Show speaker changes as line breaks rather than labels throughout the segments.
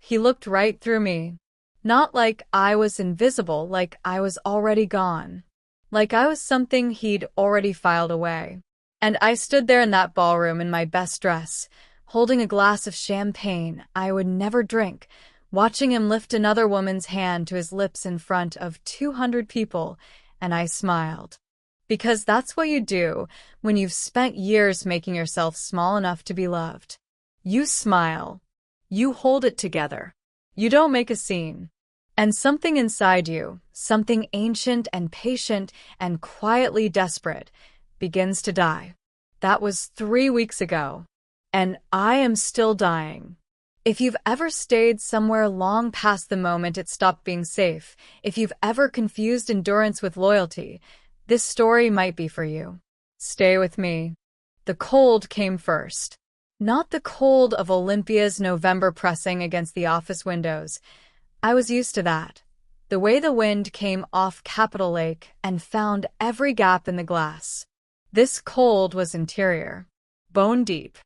He looked right through me. Not like I was invisible, like I was already gone. Like I was something he'd already filed away. And I stood there in that ballroom in my best dress, holding a glass of champagne I would never drink, watching him lift another woman's hand to his lips in front of 200 people, and I smiled. Because that's what you do when you've spent years making yourself small enough to be loved. You smile. You hold it together. You don't make a scene. And something inside you, something ancient and patient and quietly desperate, begins to die. That was 3 weeks ago. And I am still dying. If you've ever stayed somewhere long past the moment it stopped being safe, if you've ever confused endurance with loyalty, this story might be for you. Stay with me. The cold came first. Not the cold of Olympia's November pressing against the office windows. I was used to that. The way the wind came off Capitol Lake and found every gap in the glass. This cold was interior. Bone deep.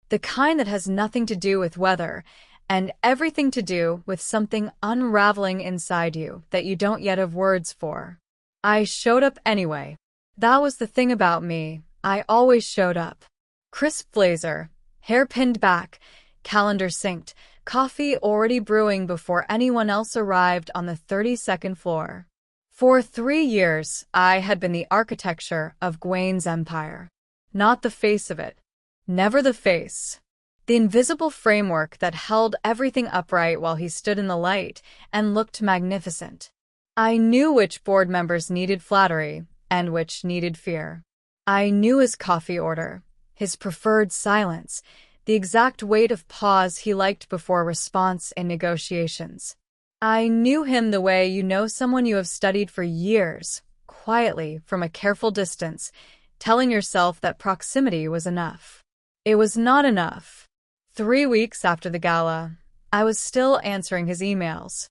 The kind that has nothing to do with weather and everything to do with something unraveling inside you that you don't yet have words for. I showed up anyway. That was the thing about me. I always showed up. Crisp blazer, hair pinned back, calendar synced, coffee already brewing before anyone else arrived on the 32nd floor. For 3 years, I had been the architecture of Gwen's empire. Not the face of it. Never the face. The invisible framework that held everything upright while he stood in the light and looked magnificent. I knew which board members needed flattery and which needed fear. I knew his coffee order, his preferred silence, the exact weight of pause he liked before response in negotiations. I knew him the way you know someone you have studied for years, quietly from a careful distance, telling yourself that proximity was enough. It was not enough. 3 weeks after the gala, I was still answering his emails.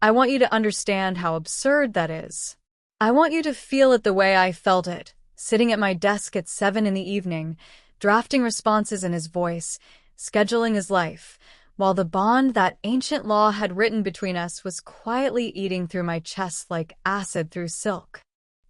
I want you to understand how absurd that is. I want you to feel it the way I felt it, sitting at my desk at 7 in the evening, drafting responses in his voice, scheduling his life, while the bond that ancient law had written between us was quietly eating through my chest like acid through silk.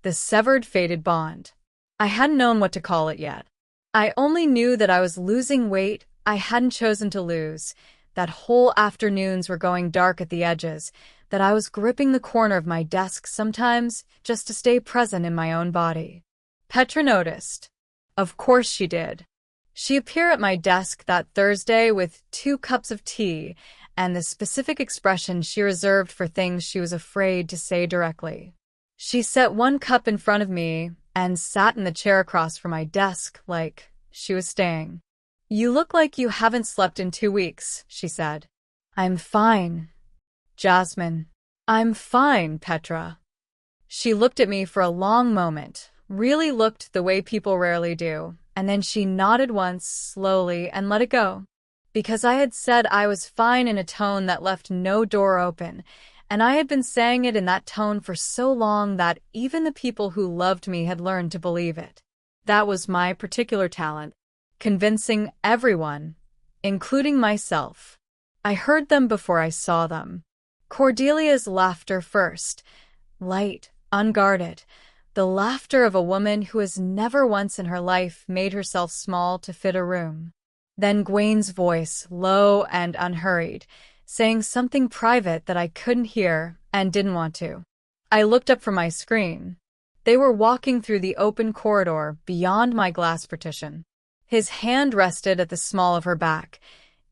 The severed, fated bond. I hadn't known what to call it yet. I only knew that I was losing weight I hadn't chosen to lose, that whole afternoons were going dark at the edges, that I was gripping the corner of my desk sometimes just to stay present in my own body. Petra noticed. Of course she did. She appeared at my desk that Thursday with 2 cups of tea and the specific expression she reserved for things she was afraid to say directly. She set 1 cup in front of me and sat in the chair across from my desk like she was staying. You look like you haven't slept in 2 weeks, she said. I'm fine, Jasmine. I'm fine, Petra. She looked at me for a long moment, really looked the way people rarely do, and then she nodded once slowly and let it go. Because I had said I was fine in a tone that left no door open, and I had been saying it in that tone for so long that even the people who loved me had learned to believe it. That was my particular talent. Convincing everyone, including myself. I heard them before I saw them. Cordelia's laughter first, light, unguarded, the laughter of a woman who has never once in her life made herself small to fit a room. Then Gwen's voice, low and unhurried, saying something private that I couldn't hear and didn't want to. I looked up from my screen. They were walking through the open corridor beyond my glass partition. His hand rested at the small of her back,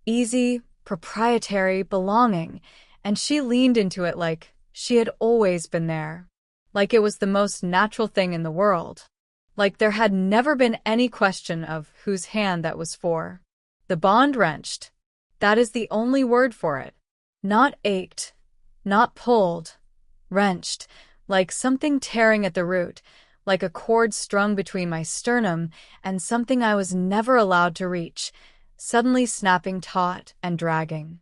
easy, proprietary, belonging, and she leaned into it like she had always been there, like it was the most natural thing in the world, like there had never been any question of whose hand that was for. The bond wrenched. That is the only word for it. Not ached, not pulled, wrenched, like something tearing at the root, like a cord strung between my sternum and something I was never allowed to reach, suddenly snapping taut and dragging.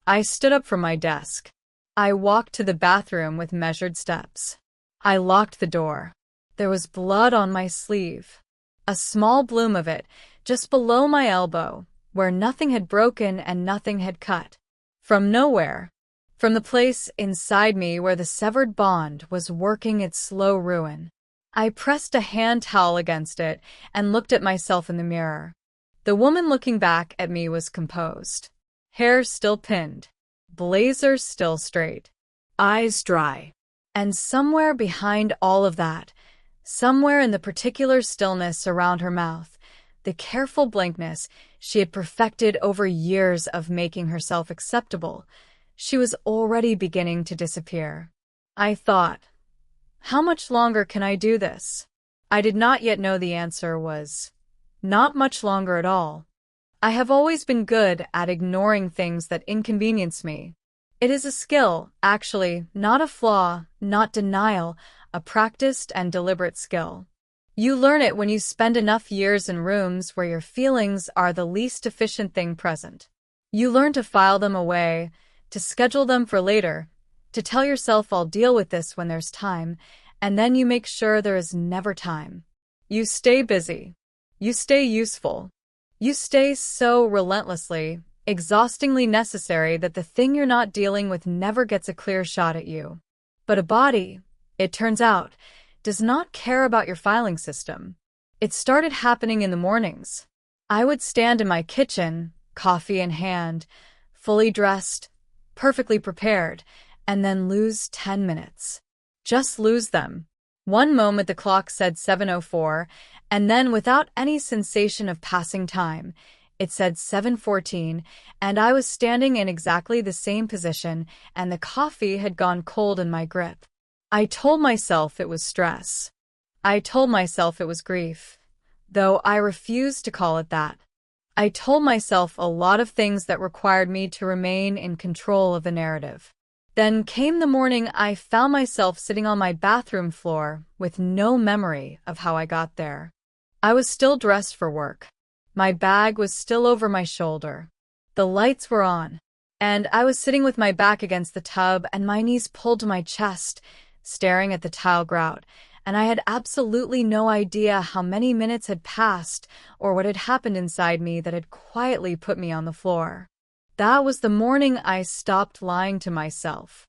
I stood up from my desk. I walked to the bathroom with measured steps. I locked the door. There was blood on my sleeve. A small bloom of it, just below my elbow, where nothing had broken and nothing had cut. From nowhere. From the place inside me where the severed bond was working its slow ruin. I pressed a hand towel against it and looked at myself in the mirror. The woman looking back at me was composed. Hair still pinned. Blazer still straight. Eyes dry. And somewhere behind all of that, somewhere in the particular stillness around her mouth, the careful blankness she had perfected over years of making herself acceptable, she was already beginning to disappear. I thought, how much longer can I do this? I did not yet know the answer was, not much longer at all. I have always been good at ignoring things that inconvenience me. It is a skill, actually, not a flaw, not denial, a practiced and deliberate skill. You learn it when you spend enough years in rooms where your feelings are the least efficient thing present. You learn to file them away, to schedule them for later, to tell yourself I'll deal with this when there's time, and then you make sure there is never time. You stay busy. You stay useful. You stay so relentlessly, exhaustingly necessary that the thing you're not dealing with never gets a clear shot at you. But a body, it turns out, does not care about your filing system. It started happening in the mornings. I would stand in my kitchen, coffee in hand, fully dressed, perfectly prepared, and then lose 10 minutes. Just lose them. One moment the clock said 7:04, and then without any sensation of passing time, it said 7:14, and I was standing in exactly the same position, and the coffee had gone cold in my grip. I told myself it was stress. I told myself it was grief, though I refused to call it that. I told myself a lot of things that required me to remain in control of the narrative. Then came the morning I found myself sitting on my bathroom floor with no memory of how I got there. I was still dressed for work. My bag was still over my shoulder. The lights were on, and I was sitting with my back against the tub and my knees pulled to my chest, staring at the tile grout, and I had absolutely no idea how many minutes had passed or what had happened inside me that had quietly put me on the floor. That was the morning I stopped lying to myself.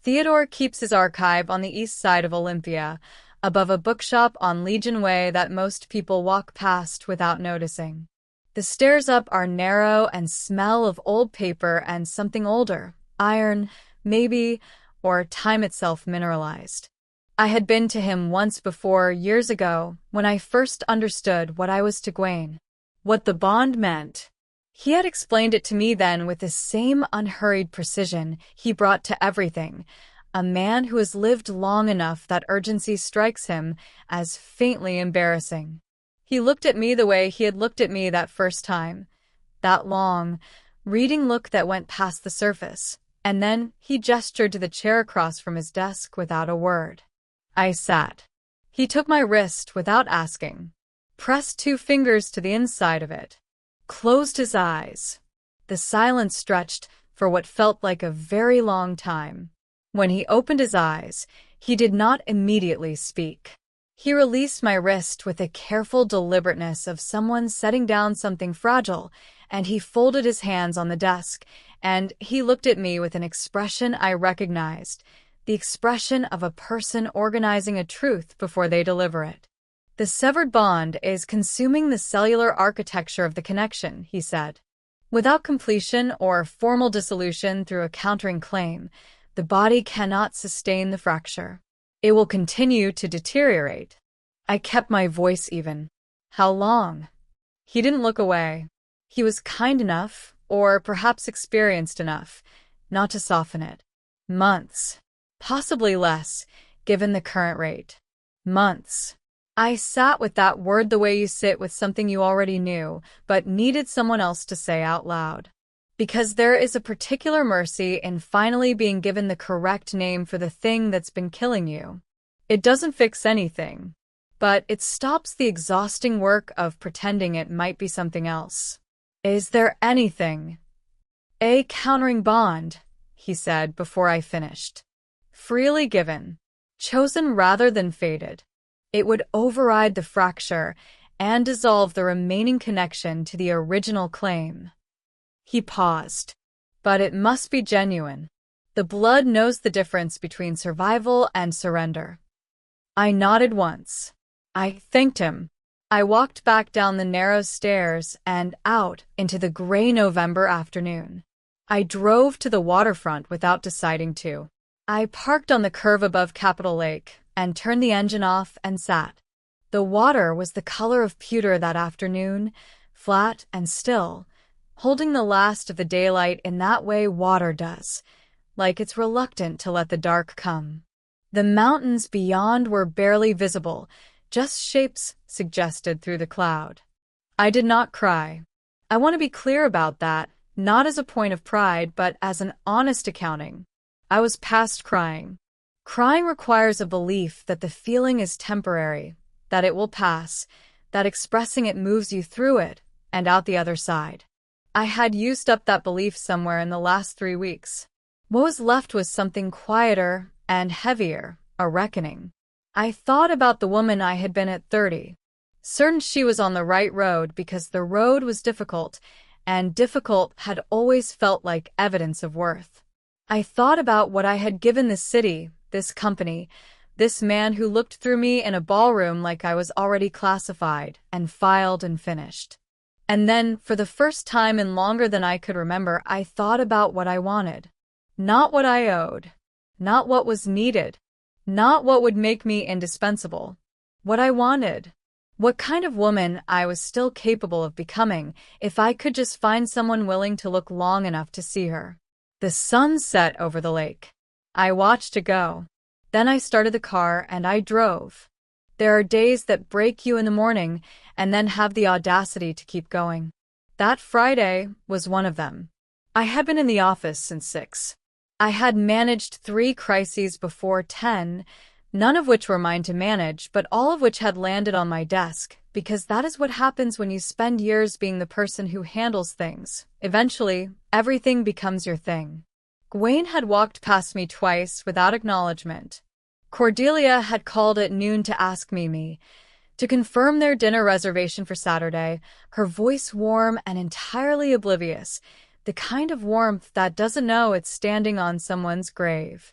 Theodore keeps his archive on the east side of Olympia, above a bookshop on Legion Way that most people walk past without noticing. The stairs up are narrow and smell of old paper and something older, iron, maybe, or time itself mineralized. I had been to him once before, years ago, when I first understood what I was to Gwen, what the bond meant. He had explained it to me then with the same unhurried precision he brought to everything, a man who has lived long enough that urgency strikes him as faintly embarrassing. He looked at me the way he had looked at me that first time, that long, reading look that went past the surface, and then he gestured to the chair across from his desk without a word. I sat. He took my wrist without asking, pressed 2 fingers to the inside of it, closed his eyes. The silence stretched for what felt like a very long time. When he opened his eyes, he did not immediately speak. He released my wrist with the careful deliberateness of someone setting down something fragile, and he folded his hands on the desk, and he looked at me with an expression I recognized, the expression of a person organizing a truth before they deliver it. The severed bond is consuming the cellular architecture of the connection, he said. Without completion or formal dissolution through a countering claim, the body cannot sustain the fracture. It will continue to deteriorate. I kept my voice even. How long? He didn't look away. He was kind enough, or perhaps experienced enough, not to soften it. Months. Possibly less, given the current rate. Months. I sat with that word the way you sit with something you already knew, but needed someone else to say out loud. Because there is a particular mercy in finally being given the correct name for the thing that's been killing you. It doesn't fix anything, but it stops the exhausting work of pretending it might be something else. Is there anything? A countering bond, he said before I finished. Freely given, chosen rather than fated. It would override the fracture and dissolve the remaining connection to the original claim. He paused. But it must be genuine. The blood knows the difference between survival and surrender. I nodded once. I thanked him. I walked back down the narrow stairs and out into the gray November afternoon. I drove to the waterfront without deciding to. I parked on the curve above Capitol Lake and turned the engine off and sat. The water was the color of pewter that afternoon, flat and still, holding the last of the daylight in that way water does, like it's reluctant to let the dark come. The mountains beyond were barely visible, just shapes suggested through the cloud. I did not cry. I want to be clear about that, not as a point of pride, but as an honest accounting. I was past crying. Crying requires a belief that the feeling is temporary, that it will pass, that expressing it moves you through it and out the other side. I had used up that belief somewhere in the last 3 weeks. What was left was something quieter and heavier, a reckoning. I thought about the woman I had been at 30, certain she was on the right road because the road was difficult, and difficult had always felt like evidence of worth. I thought about what I had given this city, this company, this man who looked through me in a ballroom like I was already classified and filed and finished. And then, for the first time in longer than I could remember, I thought about what I wanted. Not what I owed. Not what was needed. Not what would make me indispensable. What I wanted. What kind of woman I was still capable of becoming if I could just find someone willing to look long enough to see her. The sun set over the lake. I watched it go. Then I started the car and I drove. There are days that break you in the morning and then have the audacity to keep going. That Friday was one of them. I had been in the office since 6. I had managed 3 crises before 10, none of which were mine to manage, but all of which had landed on my desk, because that is what happens when you spend years being the person who handles things. Eventually, everything becomes your thing. Gwen had walked past me twice without acknowledgement. Cordelia had called at noon to ask me to confirm their dinner reservation for Saturday, her voice warm and entirely oblivious, the kind of warmth that doesn't know it's standing on someone's grave.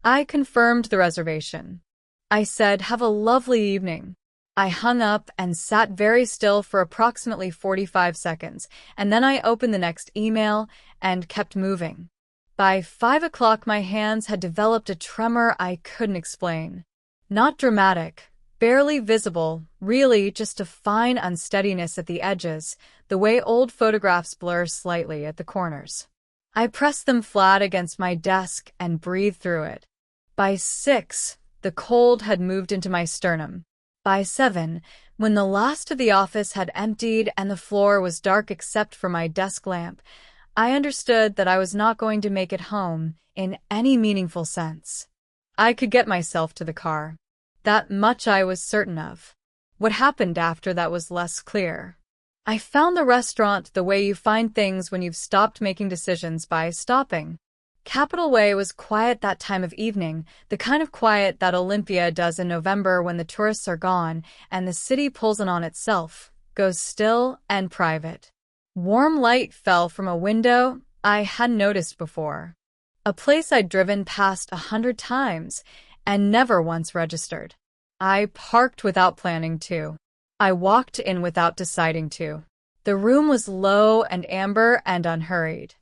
I confirmed the reservation. I said, "Have a lovely evening." I hung up and sat very still for approximately 45 seconds, and then I opened the next email and kept moving. By 5 o'clock, my hands had developed a tremor I couldn't explain. Not dramatic, barely visible, really just a fine unsteadiness at the edges, the way old photographs blur slightly at the corners. I pressed them flat against my desk and breathed through it. By 6, the cold had moved into my sternum. By 7, when the last of the office had emptied and the floor was dark except for my desk lamp, I understood that I was not going to make it home in any meaningful sense. I could get myself to the car. That much I was certain of. What happened after that was less clear. I found the restaurant the way you find things when you've stopped making decisions by stopping. Capitol Way was quiet that time of evening, the kind of quiet that Olympia does in November when the tourists are gone and the city pulls in on itself, goes still and private. Warm light fell from a window I hadn't noticed before. A place I'd driven past 100 times and never once registered. I parked without planning to. I walked in without deciding to. The room was low and amber and unhurried.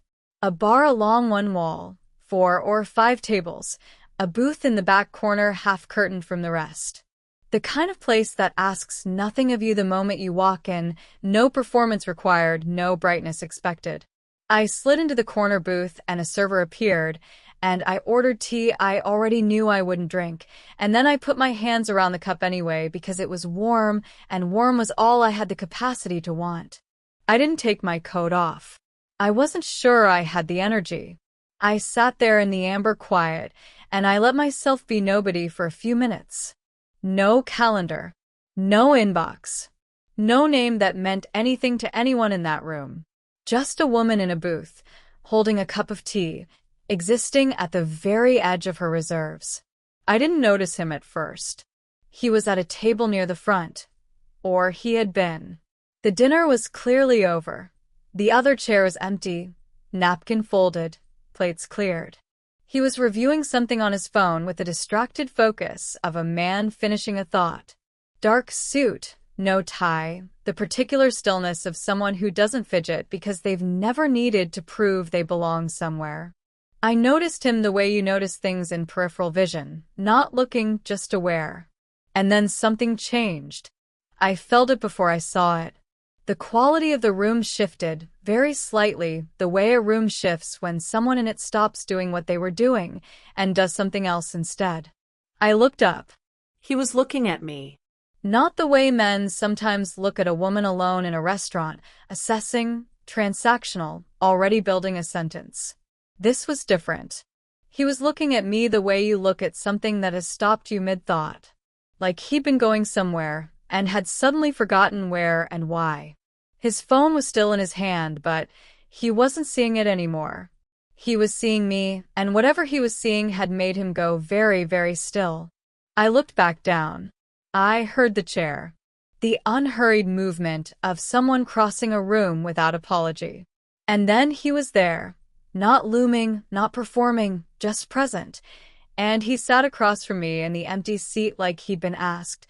A bar along one wall, 4 or 5 tables, a booth in the back corner half curtained from the rest. The kind of place that asks nothing of you the moment you walk in, no performance required, no brightness expected. I slid into the corner booth and a server appeared, and I ordered tea I already knew I wouldn't drink, and then I put my hands around the cup anyway because it was warm, and warm was all I had the capacity to want. I didn't take my coat off. I wasn't sure I had the energy. I sat there in the amber quiet, and I let myself be nobody for a few minutes. No calendar. No inbox. No name that meant anything to anyone in that room. Just a woman in a booth, holding a cup of tea, existing at the very edge of her reserves. I didn't notice him at first. He was at a table near the front. Or he had been. The dinner was clearly over. The other chair was empty. napkin folded, plates cleared. He was reviewing something on his phone with the distracted focus of a man finishing a thought. Dark suit, no tie, the particular stillness of someone who doesn't fidget because they've never needed to prove they belong somewhere. I noticed him the way you notice things in peripheral vision, not looking, just aware. And then something changed. I felt it before I saw it. The quality of the room shifted, very slightly, the way a room shifts when someone in it stops doing what they were doing and does something else instead. I looked up.
He was looking at me.
Not the way men sometimes look at a woman alone in a restaurant, assessing, transactional, already building a sentence. This was different. He was looking at me the way you look at something that has stopped you mid-thought. Like he'd been going somewhere and had suddenly forgotten where and why. His phone was still in his hand, but he wasn't seeing it anymore. He was seeing me, and whatever he was seeing had made him go very, very still. I looked back down. I heard the chair. The unhurried movement of someone crossing a room without apology. And then he was there. Not looming, not performing, just present. And he sat across from me in the empty seat like he'd been asked,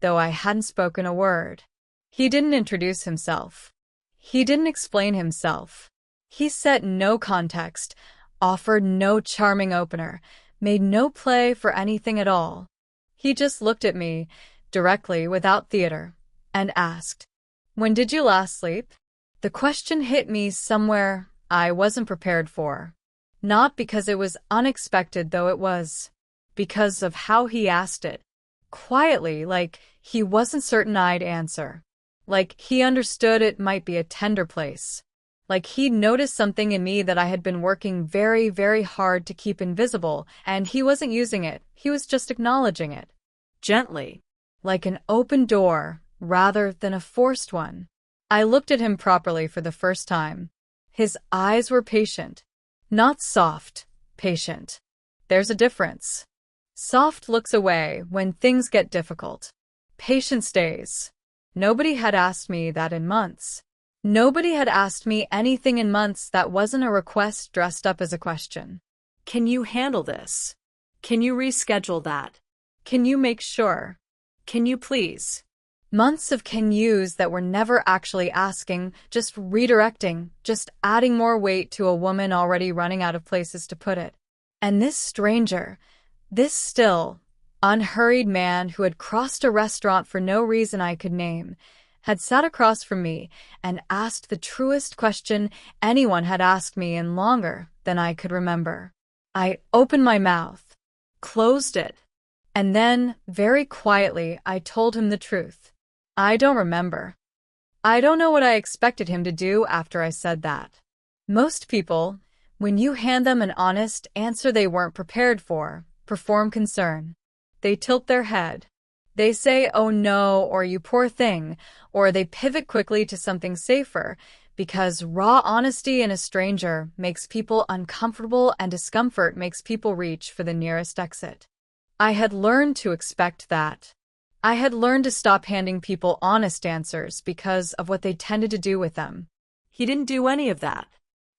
though I hadn't spoken a word. He didn't introduce himself. He didn't explain himself. He set no context, offered no charming opener, made no play for anything at all. He just looked at me, directly, without theater, and asked, "When did you last sleep?" The question hit me somewhere I wasn't prepared for. Not because it was unexpected, though it was. Because of how he asked it. Quietly, like he wasn't certain I'd answer. Like he understood it might be a tender place. Like he'd noticed something in me that I had been working very, very hard to keep invisible, and he wasn't using it, he was just acknowledging it. Gently. Like an open door, rather than a forced one. I looked at him properly for the first time. His eyes were patient. Not soft, patient. There's a difference. Soft looks away when things get difficult. Patient stays. Nobody had asked me that in months. Nobody had asked me anything in months that wasn't a request dressed up as a question.
Can you handle this? Can you reschedule that?
Can you make sure?
Can you please?
Months of can yous that were never actually asking, just redirecting, just adding more weight to a woman already running out of places to put it. And this stranger, this still, unhurried man who had crossed a restaurant for no reason I could name, had sat across from me and asked the truest question anyone had asked me in longer than I could remember. I opened my mouth, closed it, and then, very quietly, I told him the truth. I don't remember. I don't know what I expected him to do after I said that. Most people, when you hand them an honest answer they weren't prepared for, perform concern. They tilt their head. They say, "Oh no," or "you poor thing," or they pivot quickly to something safer, because raw honesty in a stranger makes people uncomfortable and discomfort makes people reach for the nearest exit. I had learned to expect that. I had learned to stop handing people honest answers because of what they tended to do with them.
He didn't do any of that.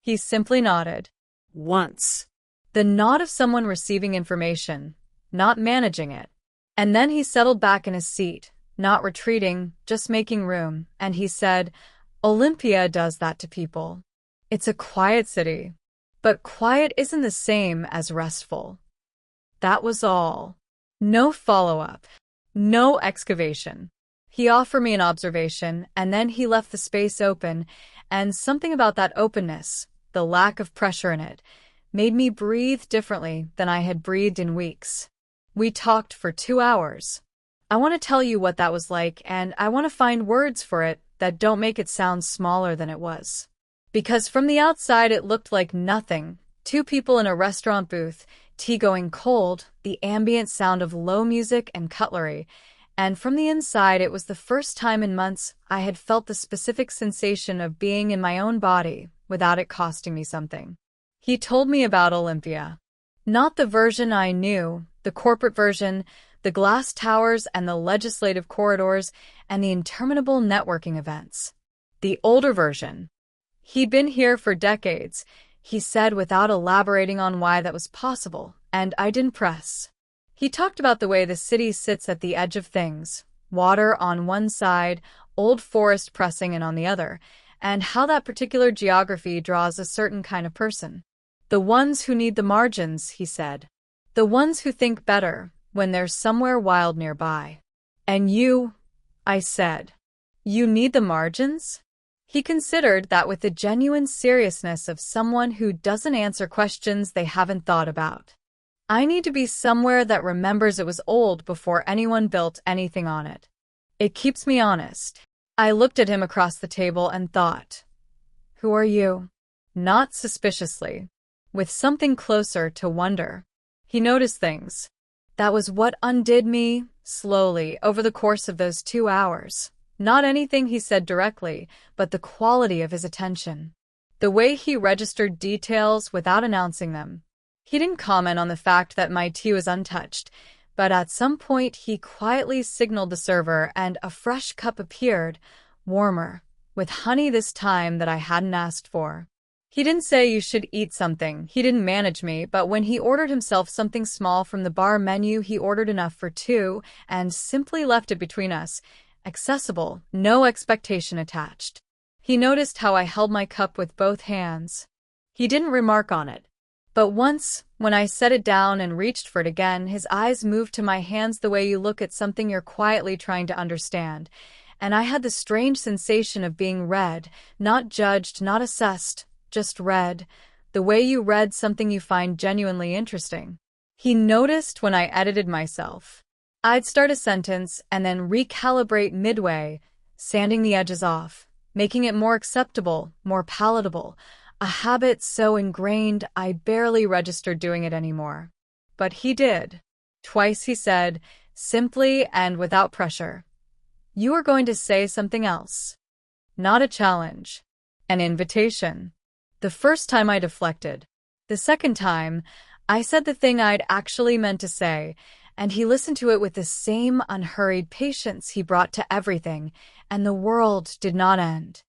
He simply nodded.
Once.
The nod of someone receiving information, not managing it. And then he settled back in his seat, not retreating, just making room, and he said, "Olympia does that to people. It's a quiet city. But quiet isn't the same as restful." That was all. No follow-up. No excavation. He offered me an observation, and then he left the space open, and something about that openness, the lack of pressure in it, made me breathe differently than I had breathed in weeks. We talked for 2 hours. I want to tell you what that was like, and I want to find words for it that don't make it sound smaller than it was. Because from the outside it looked like nothing. 2 people in a restaurant booth, tea going cold, the ambient sound of low music and cutlery, and from the inside it was the first time in months I had felt the specific sensation of being in my own body without it costing me something. He told me about Olympia. Not the version I knew, the corporate version, the glass towers and the legislative corridors and the interminable networking events. The older version. He'd been here for decades. he said without elaborating on why that was possible, and I didn't press. He talked about the way the city sits at the edge of things, water on one side, old forest pressing in on the other, and how that particular geography draws a certain kind of person. The ones who need the margins, he said. The ones who think better when there's somewhere wild nearby. And you, I said. You need the margins? He considered that with the genuine seriousness of someone who doesn't answer questions they haven't thought about. I need to be somewhere that remembers it was old before anyone built anything on it. It keeps me honest. I looked at him across the table and thought, who are you? Not suspiciously, with something closer to wonder. He noticed things. That was what undid me, slowly, over the course of those 2 hours. Not anything he said directly, but the quality of his attention. The way he registered details without announcing them. He didn't comment on the fact that my tea was untouched, but at some point he quietly signaled the server and a fresh cup appeared, warmer, with honey this time that I hadn't asked for. He didn't say you should eat something, he didn't manage me, but when he ordered himself something small from the bar menu, he ordered enough for 2 and simply left it between us. Accessible, no expectation attached. He noticed how I held my cup with both hands. He didn't remark on it. But once, when I set it down and reached for it again, his eyes moved to my hands the way you look at something you're quietly trying to understand. And I had the strange sensation of being read, not judged, not assessed, just read, the way you read something you find genuinely interesting. He noticed when I edited myself. I'd start a sentence and then recalibrate midway, sanding the edges off, making it more acceptable, more palatable, a habit so ingrained I barely registered doing it anymore. But he did. Twice he said, simply and without pressure, "You are going to say something else." Not a challenge. An invitation. The first time I deflected. The second time, I said the thing I'd actually meant to say, and he listened to it with the same unhurried patience he brought to everything, and the world did not end.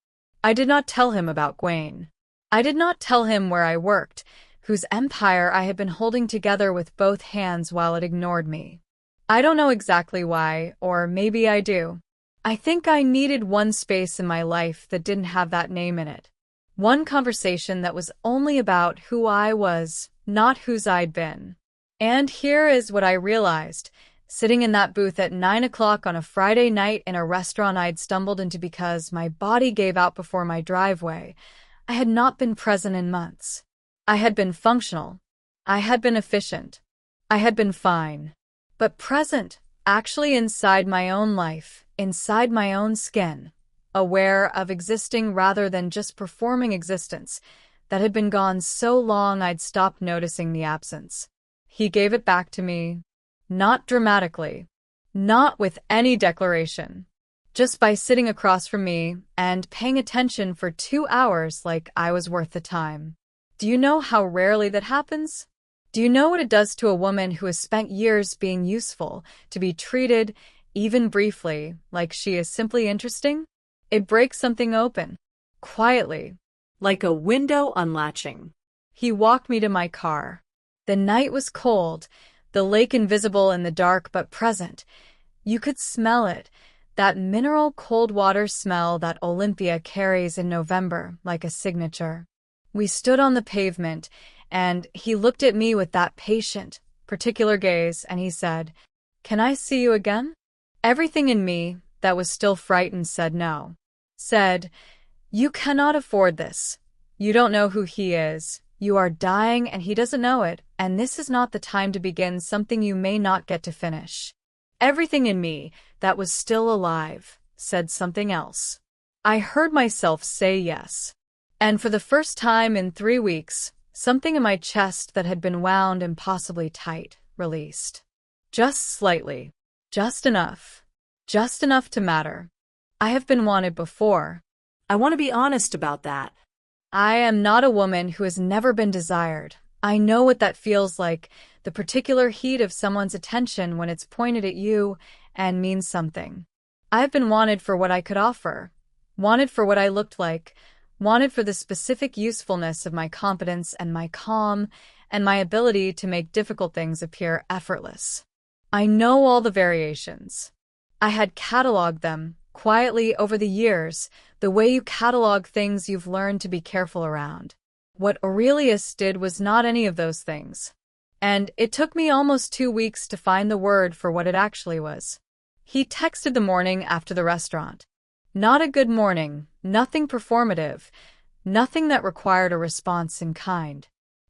I did not tell him about Gwen. I did not tell him where I worked, whose empire I had been holding together with both hands while it ignored me. I don't know exactly why, or maybe I do. I think I needed one space in my life that didn't have that name in it. One conversation that was only about who I was, not whose I'd been. And here is what I realized, sitting in that booth at 9 o'clock on a Friday night in a restaurant I'd stumbled into because my body gave out before my driveway. I had not been present in months. I had been functional. I had been efficient. I had been fine. But present, actually inside my own life, inside my own skin, aware of existing rather than just performing existence, that had been gone so long I'd stopped noticing the absence. He gave it back to me, not dramatically, not with any declaration, just by sitting across from me and paying attention for 2 hours like I was worth the time. Do you know how rarely that happens? Do you know what it does to a woman who has spent years being useful to be treated, even briefly, like she is simply interesting? It breaks something open, quietly.
Like a window unlatching.
He walked me to my car. The night was cold, the lake invisible in the dark but present. You could smell it, that mineral cold water smell that Olympia carries in November like a signature. We stood on the pavement, and he looked at me with that patient, particular gaze, and he said, "Can I see you again?" Everything in me that was still frightened said no. Said, "You cannot afford this. You don't know who he is. You are dying and he doesn't know it, and this is not the time to begin something you may not get to finish." Everything in me that was still alive said something else. I heard myself say yes. And for the first time in 3 weeks, something in my chest that had been wound impossibly tight released. Just slightly. Just enough. Just enough to matter. I have been wanted before.
I want to be honest about that.
I am not a woman who has never been desired. I know what that feels like, the particular heat of someone's attention when it's pointed at you and means something. I have been wanted for what I could offer, wanted for what I looked like, wanted for the specific usefulness of my competence and my calm and my ability to make difficult things appear effortless. I know all the variations. I had cataloged them quietly over the years, the way you catalog things you've learned to be careful around. What Aurelius did was not any of those things. And it took me almost 2 weeks to find the word for what it actually was. He texted the morning after the restaurant. Not a good morning, nothing performative, nothing that required a response in kind.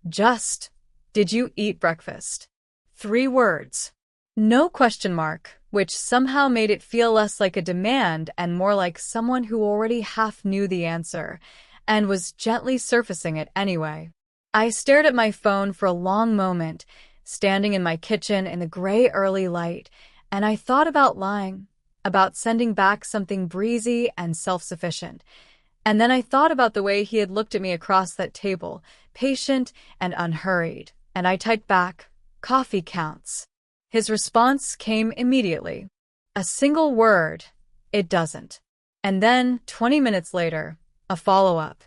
Just, did you eat breakfast? 3 words. No question mark, which somehow made it feel less like a demand and more like someone who already half knew the answer and was gently surfacing it anyway. I stared at my phone for a long moment, standing in my kitchen in the gray early light, and I thought about lying, about sending back something breezy and self-sufficient. And then I thought about the way he had looked at me across that table, patient and unhurried, and I typed back, "Coffee counts." His response came immediately. A single word, "It doesn't." And then, 20 minutes later, a follow-up.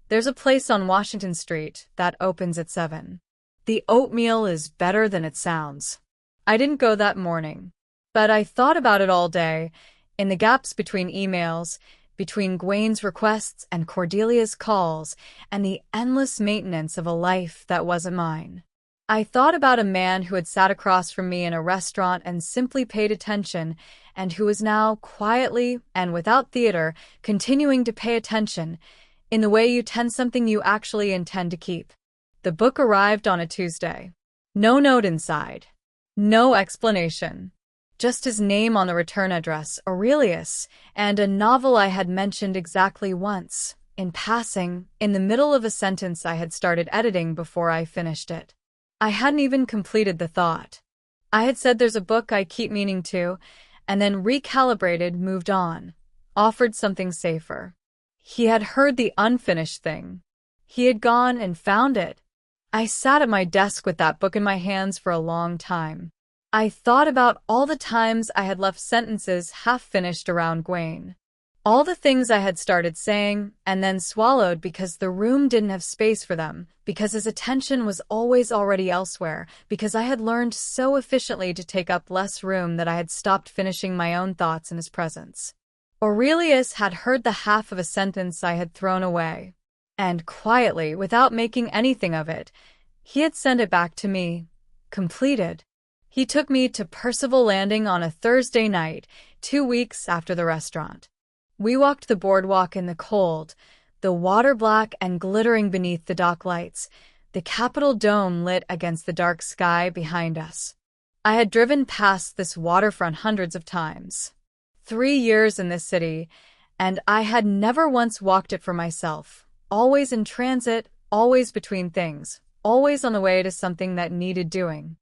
"There's a place on Washington Street that opens at 7. The oatmeal is better than it sounds." I didn't go that morning, but I thought about it all day, in the gaps between emails, between Gwen's requests and Cordelia's calls, and the endless maintenance of a life that wasn't mine. I thought about a man who had sat across from me in a restaurant and simply paid attention, and who was now, quietly and without theater, continuing to pay attention, in the way you tend something you actually intend to keep. The book arrived on a Tuesday. No note inside. No explanation. Just his name on the return address, Aurelius, and a novel I had mentioned exactly once, in passing, in the middle of a sentence I had started editing before I finished it. I hadn't even completed the thought. I had said there's a book I keep meaning to, and then recalibrated, moved on, offered something safer. He had heard the unfinished thing. He had gone and found it. I sat at my desk with that book in my hands for a long time. I thought about all the times I had left sentences half-finished around Gwen. All the things I had started saying and then swallowed because the room didn't have space for them, because his attention was always already elsewhere, because I had learned so efficiently to take up less room that I had stopped finishing my own thoughts in his presence. Aurelius had heard the half of a sentence I had thrown away, and quietly, without making anything of it, he had sent it back to me, completed. He took me to Percival Landing on a Thursday night, 2 weeks after the restaurant. We walked the boardwalk in the cold, the water black and glittering beneath the dock lights, the Capitol dome lit against the dark sky behind us. I had driven past this waterfront hundreds of times. 3 years in this city, and I had never once walked it for myself, always in transit, always between things, always on the way to something that needed doing.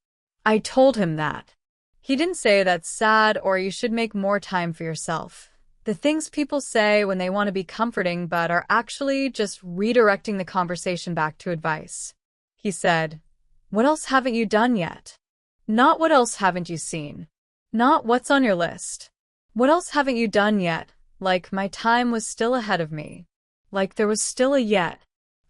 I told him that. He didn't say that's sad or you should make more time for yourself. The things people say when they want to be comforting but are actually just redirecting the conversation back to advice. He said, "What else haven't you done yet?" Not what else haven't you seen. Not what's on your list. What else haven't you done yet? Like my time was still ahead of me. Like there was still a yet.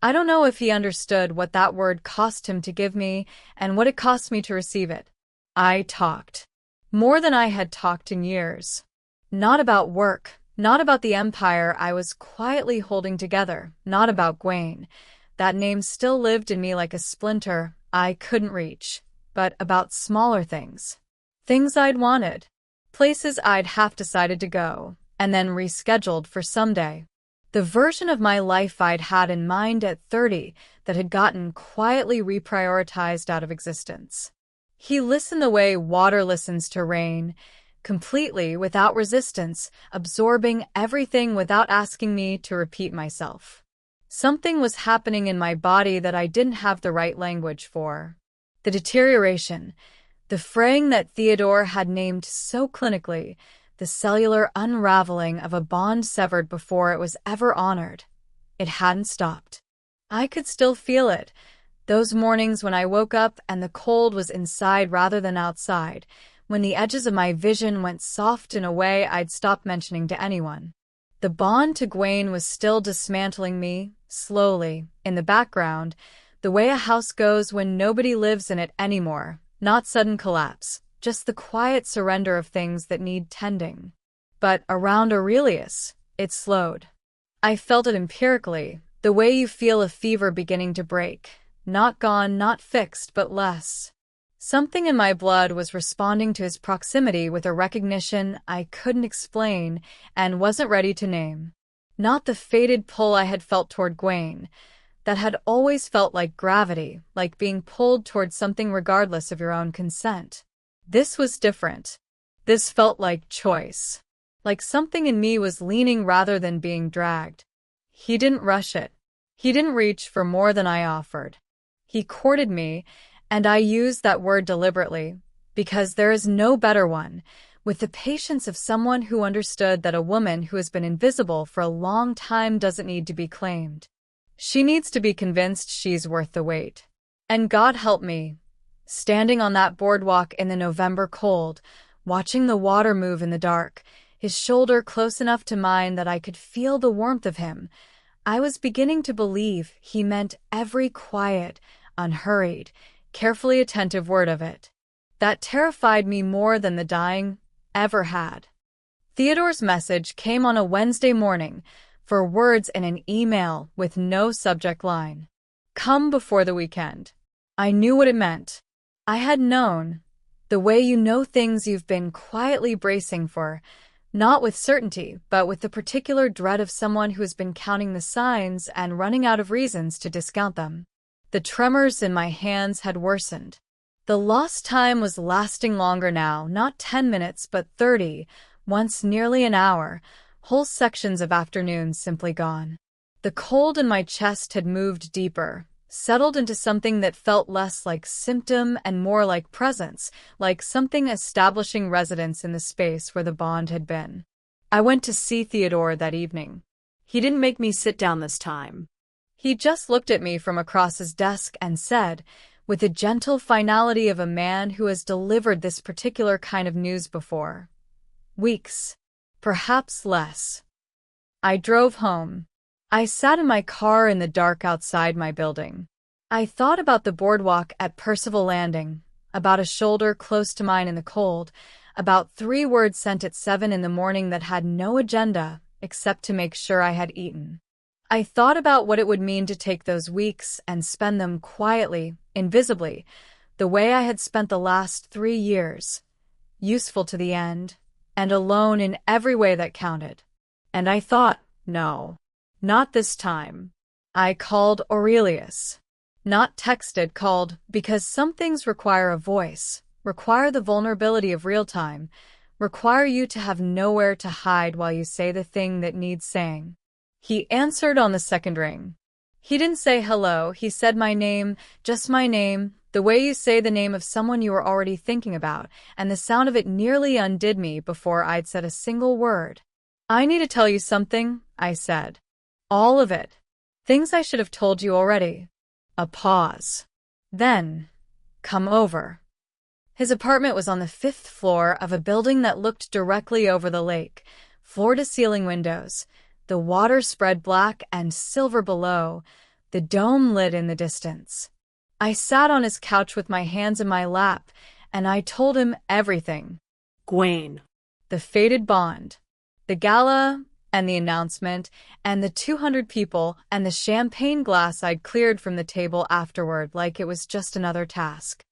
I don't know if he understood what that word cost him to give me and what it cost me to receive it. I talked. More than I had talked in years. Not about work, not about the empire I was quietly holding together, not about Gwen. That name still lived in me like a splinter I couldn't reach, but about smaller things. Things I'd wanted. Places I'd half decided to go, and then rescheduled for someday. The version of my life I'd had in mind at 30 that had gotten quietly reprioritized out of existence. He listened the way water listens to rain, completely, without resistance, absorbing everything without asking me to repeat myself. Something was happening in my body that I didn't have the right language for. The deterioration, the fraying that Theodore had named so clinically, the cellular unraveling of a bond severed before it was ever honored. It hadn't stopped. I could still feel it, those mornings when I woke up and the cold was inside rather than outside, when the edges of my vision went soft in a way I'd stopped mentioning to anyone. The bond to Gwaine was still dismantling me, slowly, in the background, the way a house goes when nobody lives in it anymore, not sudden collapse, just the quiet surrender of things that need tending. But around Aurelius, it slowed. I felt it empirically, the way you feel a fever beginning to break, not gone, not fixed, but less. Something in my blood was responding to his proximity with a recognition I couldn't explain and wasn't ready to name. Not the fated pull I had felt toward Gwaine, that had always felt like gravity, like being pulled toward something regardless of your own consent. This was different. This felt like choice. Like something in me was leaning rather than being dragged. He didn't rush it. He didn't reach for more than I offered. He courted me, and I use that word deliberately, because there is no better one, with the patience of someone who understood that a woman who has been invisible for a long time doesn't need to be claimed. She needs to be convinced she's worth the wait. And God help me, standing on that boardwalk in the November cold, watching the water move in the dark, his shoulder close enough to mine that I could feel the warmth of him, I was beginning to believe he meant every quiet, unhurried, carefully attentive word of it. That terrified me more than the dying ever had. Theodore's message came on a Wednesday morning, for words in an email with no subject line. Come before the weekend. I knew what it meant. I had known, the way you know things you've been quietly bracing for, not with certainty, but with the particular dread of someone who has been counting the signs and running out of reasons to discount them. The tremors in my hands had worsened. The lost time was lasting longer now, not 10 minutes but 30, once nearly an hour, whole sections of afternoons simply gone. The cold in my chest had moved deeper, settled into something that felt less like symptom and more like presence, like something establishing residence in the space where the bond had been. I went to see Theodore that evening.
He didn't make me sit down this time.
He just looked at me from across his desk and said, with the gentle finality of a man who has delivered this particular kind of news before, weeks, perhaps less. I drove home. I sat in my car in the dark outside my building. I thought about the boardwalk at Percival Landing, about a shoulder close to mine in the cold, about 3 words sent at 7 in the morning that had no agenda except to make sure I had eaten. I thought about what it would mean to take those weeks and spend them quietly, invisibly, the way I had spent the last 3 years, useful to the end, and alone in every way that counted. And I thought, no, not this time. I called Aurelius. Not texted, called, because some things require a voice, require the vulnerability of real time, require you to have nowhere to hide while you say the thing that needs saying. He answered on the second ring. He didn't say hello, he said my name, just my name, the way you say the name of someone you were already thinking about, and the sound of it nearly undid me before I'd said a single word. I need to tell you something, I said. All of it. Things I should have told you already. A pause. Then, come over. His apartment was on the 5th floor of a building that looked directly over the lake, floor-to-ceiling windows, the water spread black and silver below, the dome lit in the distance. I sat on his couch with my hands in my lap, and I told him everything.
Gwaine.
The fated bond, the gala and the announcement, and the 200 people and the champagne glass I'd cleared from the table afterward like it was just another task.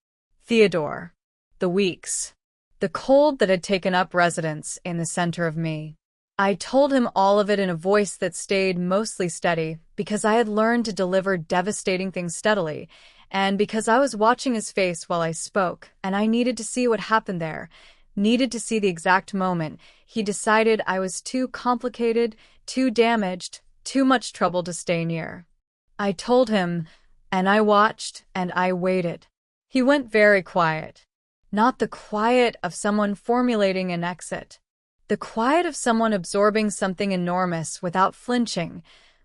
Theodore. The weeks. The cold that had taken up residence in the center of me. I told him all of it in a voice that stayed mostly steady, because I had learned to deliver devastating things steadily, and because I was watching his face while I spoke, and I needed to see what happened there, needed to see the exact moment he decided I was too complicated, too damaged, too much trouble to stay near. I told him, and I watched, and I waited. He went very quiet. Not the quiet of someone formulating an exit. The quiet of someone absorbing something enormous without flinching.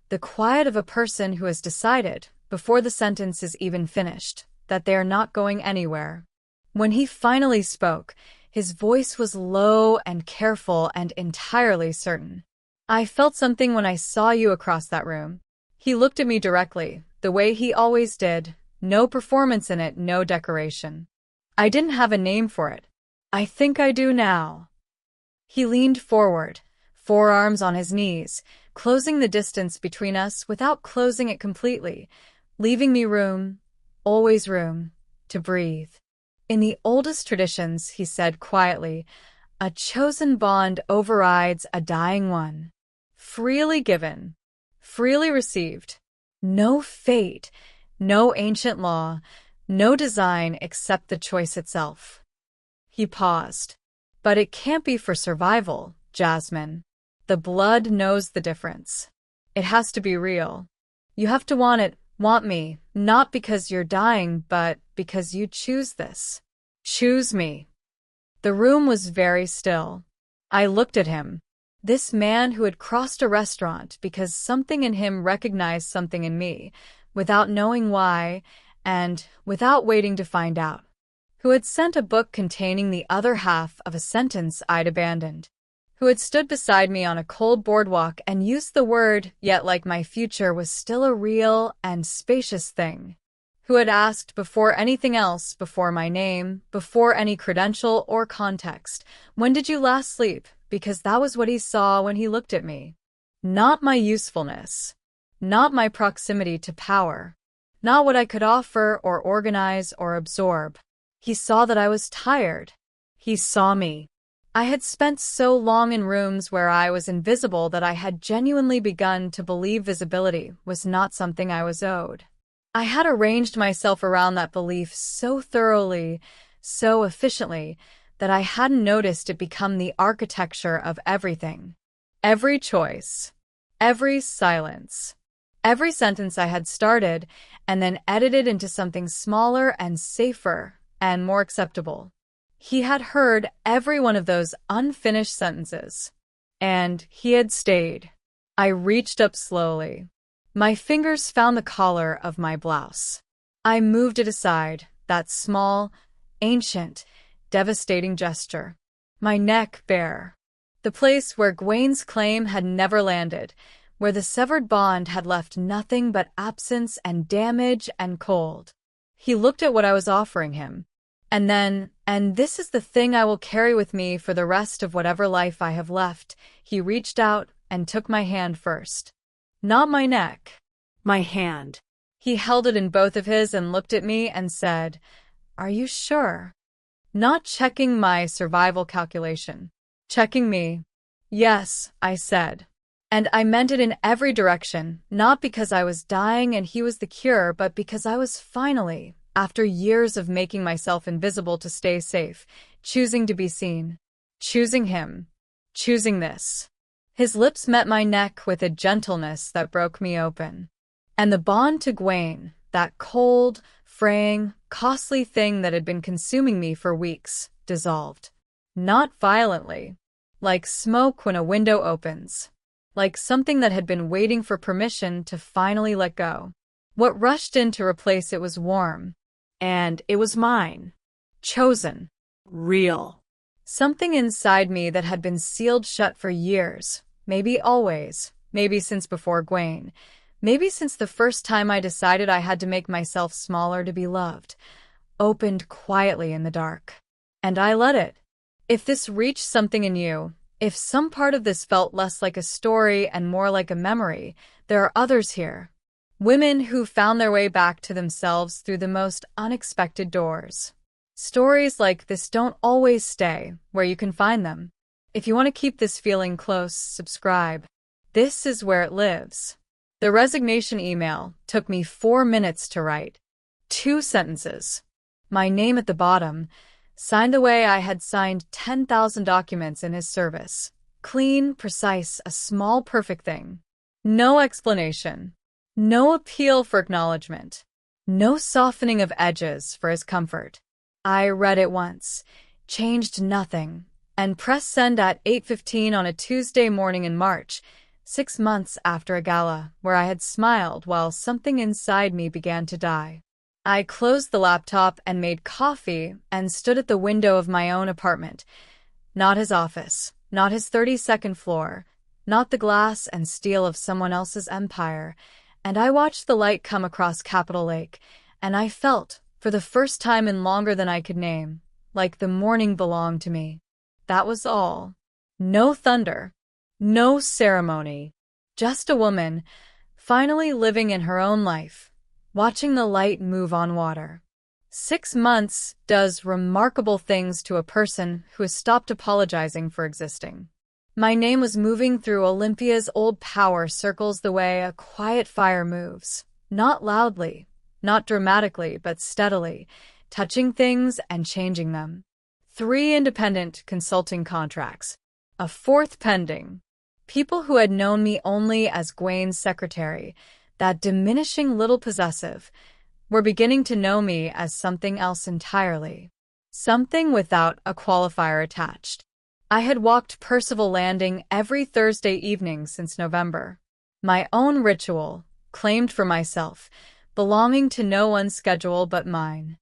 The quiet of a person who has decided, before the sentence is even finished, that they are not going anywhere. When he finally spoke, his voice was low and careful and entirely certain. I felt something when I saw you across that room. He looked at me directly, the way he always did, no performance in it, no decoration. I didn't have a name for it. I think I do now. He leaned forward, forearms on his knees, closing the distance between us without closing it completely, leaving me room, always room, to breathe. In the oldest traditions, he said quietly, a chosen bond overrides a dying one. Freely given, freely received. No fate, no ancient law, no design except the choice itself. He paused. But it can't be for survival, Jasmine. The blood knows the difference. It has to be real. You have to want it, want me, not because you're dying, but because you choose this. Choose me. The room was very still. I looked at him. This man who had crossed a restaurant because something in him recognized something in me, without knowing why, and without waiting to find out. Who had sent a book containing the other half of a sentence I'd abandoned. Who had stood beside me on a cold boardwalk and used the word, yet like my future was still a real and spacious thing. Who had asked before anything else, before my name, before any credential or context, when did you last sleep? Because that was what he saw when he looked at me. Not my usefulness. Not my proximity to power. Not what I could offer or organize or absorb. He saw that I was tired. He saw me. I had spent so long in rooms where I was invisible that I had genuinely begun to believe visibility was not something I was owed. I had arranged myself around that belief so thoroughly, so efficiently, that I hadn't noticed it become the architecture of everything. Every choice, every silence, every sentence I had started and then edited into something smaller and safer and more acceptable. He had heard every one of those unfinished sentences. And he had stayed. I reached up slowly. My fingers found the collar of my blouse. I moved it aside, that small, ancient, devastating gesture. My neck bare. The place where Gwen's claim had never landed, where the severed bond had left nothing but absence and damage and cold. He looked at what I was offering him. And then, and this is the thing I will carry with me for the rest of whatever life I have left, he reached out and took my hand first. Not my neck.
My hand.
He held it in both of his and looked at me and said, "Are you sure?" Not checking my survival calculation. Checking me. "Yes," I said. And I meant it in every direction, not because I was dying and he was the cure, but because I was finally, after years of making myself invisible to stay safe, choosing to be seen. Choosing him. Choosing this. His lips met my neck with a gentleness that broke me open. And the bond to Gwen, that cold, fraying, costly thing that had been consuming me for weeks, dissolved. Not violently. Like smoke when a window opens. Like something that had been waiting for permission to finally let go. What rushed in to replace it was warm.
And it was mine.
Chosen.
Real.
Something inside me that had been sealed shut for years, maybe always, maybe since before Gwen, maybe since the first time I decided I had to make myself smaller to be loved, opened quietly in the dark. And I let it. If this reached something in you, if some part of this felt less like a story and more like a memory, there are others here. Women who found their way back to themselves through the most unexpected doors. Stories like this don't always stay where you can find them. If you want to keep this feeling close, subscribe. This is where it lives. The resignation email took me 4 minutes to write. 2 sentences. My name at the bottom, signed the way I had signed 10,000 documents in his service. Clean, precise, a small perfect thing. No explanation. No appeal for acknowledgement. No softening of edges for his comfort. I read it once, changed nothing, and pressed send at 8:15 on a Tuesday morning in March, 6 months after a gala where I had smiled while something inside me began to die. I closed the laptop and made coffee and stood at the window of my own apartment. Not his office, not his 32nd floor, not the glass and steel of someone else's empire. And I watched the light come across Capitol Lake, and I felt, for the first time in longer than I could name, like the morning belonged to me. That was all. No thunder. No ceremony. Just a woman, finally living in her own life, watching the light move on water. 6 months does remarkable things to a person who has stopped apologizing for existing. My name was moving through Olympia's old power circles the way a quiet fire moves, not loudly, not dramatically, but steadily, touching things and changing them. 3 independent consulting contracts, a 4th pending. People who had known me only as Gwen's secretary, that diminishing little possessive, were beginning to know me as something else entirely. Something without a qualifier attached. I had walked Percival Landing every Thursday evening since November. My own ritual, claimed for myself, belonging to no one's schedule but mine.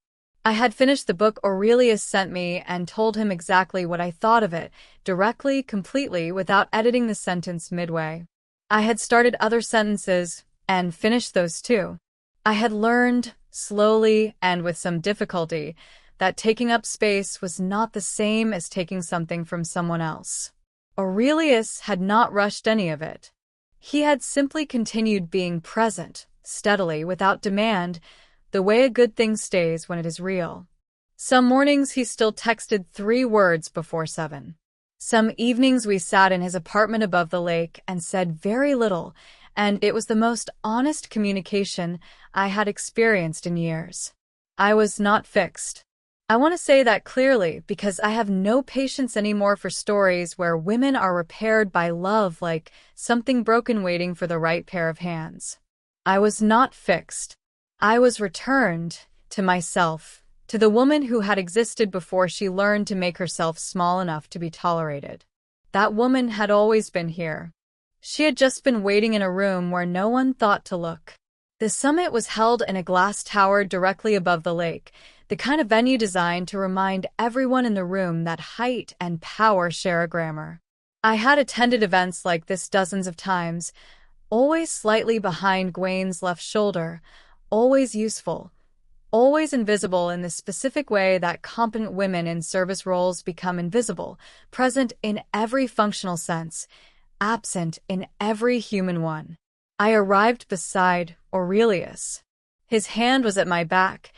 I had finished the book Aurelius sent me and told him exactly what I thought of it, directly, completely, without editing the sentence midway. I had started other sentences, and finished those too. I had learned, slowly and with some difficulty, that taking up space was not the same as taking something from someone else. Aurelius had not rushed any of it. He had simply continued being present, steadily, without demand, the way a good thing stays when it is real. Some mornings he still texted 3 words before 7. Some evenings we sat in his apartment above the lake and said very little, and it was the most honest communication I had experienced in years. I was not fixed. I want to say that clearly because I have no patience anymore for stories where women are repaired by love like something broken waiting for the right pair of hands. I was not fixed. I was returned to myself, to the woman who had existed before she learned to make herself small enough to be tolerated. That woman had always been here. She had just been waiting in a room where no one thought to look. The summit was held in a glass tower directly above the lake, the kind of venue designed to remind everyone in the room that height and power share a grammar. I had attended events like this dozens of times, always slightly behind Gwen's left shoulder, always useful, always invisible in the specific way that competent women in service roles become invisible, present in every functional sense, absent in every human one. I arrived beside Aurelius. His hand was at my back,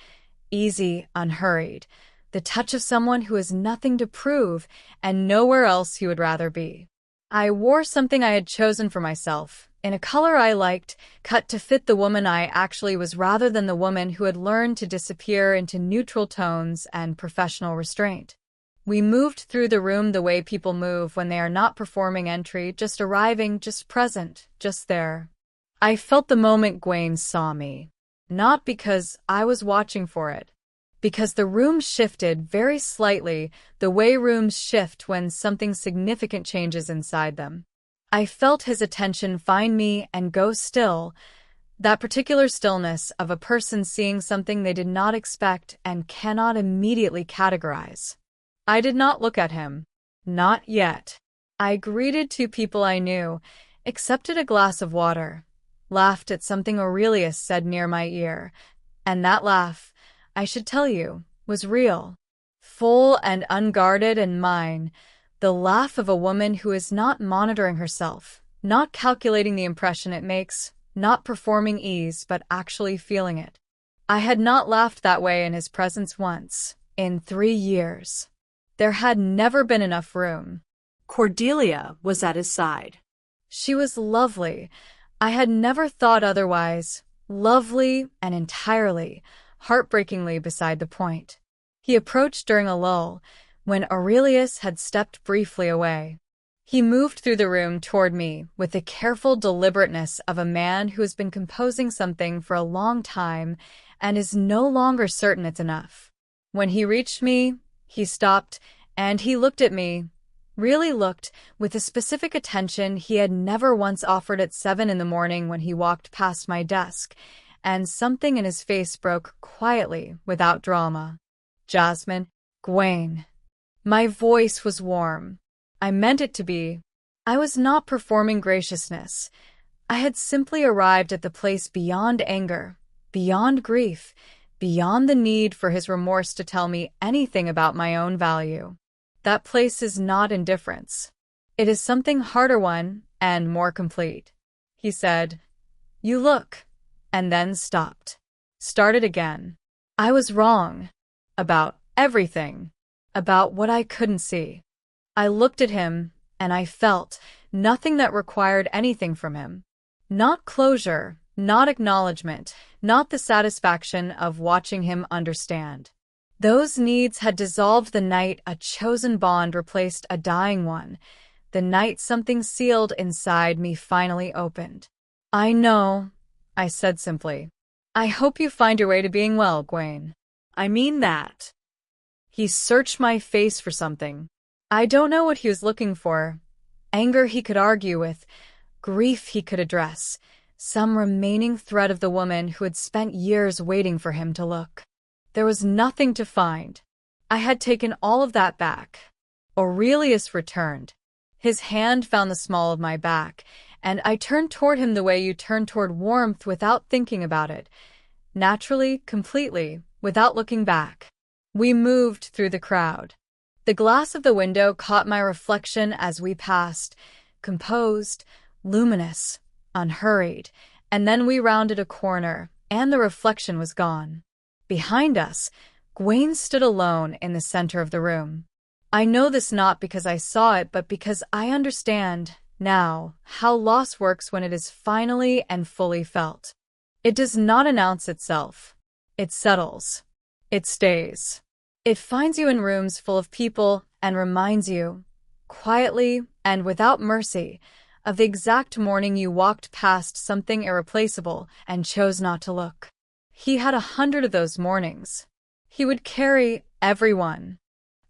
easy, unhurried, the touch of someone who has nothing to prove and nowhere else he would rather be. I wore something I had chosen for myself, in a color I liked, cut to fit the woman I actually was rather than the woman who had learned to disappear into neutral tones and professional restraint. We moved through the room the way people move when they are not performing entry, just arriving, just present, just there. I felt the moment Gwen saw me. Not because I was watching for it. Because the room shifted very slightly, the way rooms shift when something significant changes inside them. I felt his attention find me and go still, that particular stillness of a person seeing something they did not expect and cannot immediately categorize. I did not look at him. Not yet. I greeted 2 people I knew, accepted a glass of water, laughed at something Aurelius said near my ear, and that laugh, I should tell you, was real. Full and unguarded and mine, the laugh of a woman who is not monitoring herself, not calculating the impression it makes, not performing ease but actually feeling it. I had not laughed that way in his presence once, in 3 years. There had never been enough room.
Cordelia was at his side.
She was lovely. I had never thought otherwise. Lovely and entirely, heartbreakingly beside the point. He approached during a lull, when Aurelius had stepped briefly away. He moved through the room toward me with the careful deliberateness of a man who has been composing something for a long time and is no longer certain it's enough. When he reached me, he stopped, and he looked at me, really looked, with a specific attention he had never once offered at 7 in the morning when he walked past my desk, and something in his face broke quietly, without drama. Jasmine, Gwen. My voice was warm. I meant it to be. I was not performing graciousness. I had simply arrived at the place beyond anger, beyond grief, beyond the need for his remorse to tell me anything about my own value. That place is not indifference. It is something harder one and more complete. He said, "You look," and then stopped. Started again. I was wrong. About everything. About what I couldn't see. I looked at him, and I felt nothing that required anything from him. Not closure, not acknowledgement, not the satisfaction of watching him understand. Those needs had dissolved the night a chosen bond replaced a dying one, the night something sealed inside me finally opened. "I know," I said simply. "I hope you find your way to being well, Gwen."
I mean that.
He searched my face for something. I don't know what he was looking for. Anger he could argue with, grief he could address, some remaining thread of the woman who had spent years waiting for him to look. There was nothing to find. I had taken all of that back. Aurelius returned. His hand found the small of my back, and I turned toward him the way you turn toward warmth without thinking about it. Naturally, completely, without looking back. We moved through the crowd. The glass of the window caught my reflection as we passed, composed, luminous, unhurried, and then we rounded a corner, and the reflection was gone. Behind us, Gwen stood alone in the center of the room. I know this not because I saw it, but because I understand, now, how loss works when it is finally and fully felt. It does not announce itself. It settles. It stays. It finds you in rooms full of people and reminds you, quietly and without mercy, of the exact morning you walked past something irreplaceable and chose not to look. He had 100 of those mornings. He would carry everyone.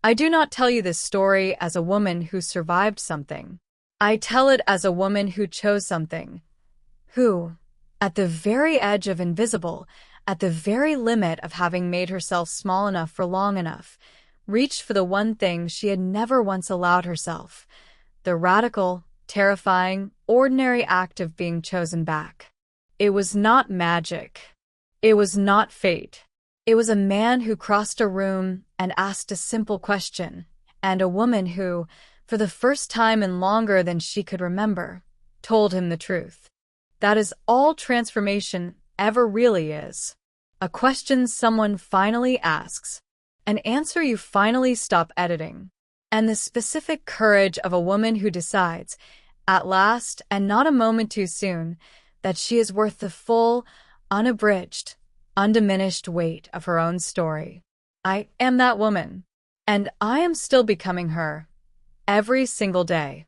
I do not tell you this story as a woman who survived something. I tell it as a woman who chose something, who, at the very edge of invisible, at the very limit of having made herself small enough for long enough, reached for the one thing she had never once allowed herself, the radical, terrifying, ordinary act of being chosen back. It was not magic. It was not fate. It was a man who crossed a room and asked a simple question, and a woman who, for the first time in longer than she could remember, told him the truth. That is all transformation ever really is. A question someone finally asks, an answer you finally stop editing, and the specific courage of a woman who decides, at last and not a moment too soon, that she is worth the full, unabridged, undiminished weight of her own story. I am that woman, and I am still becoming her, every single day.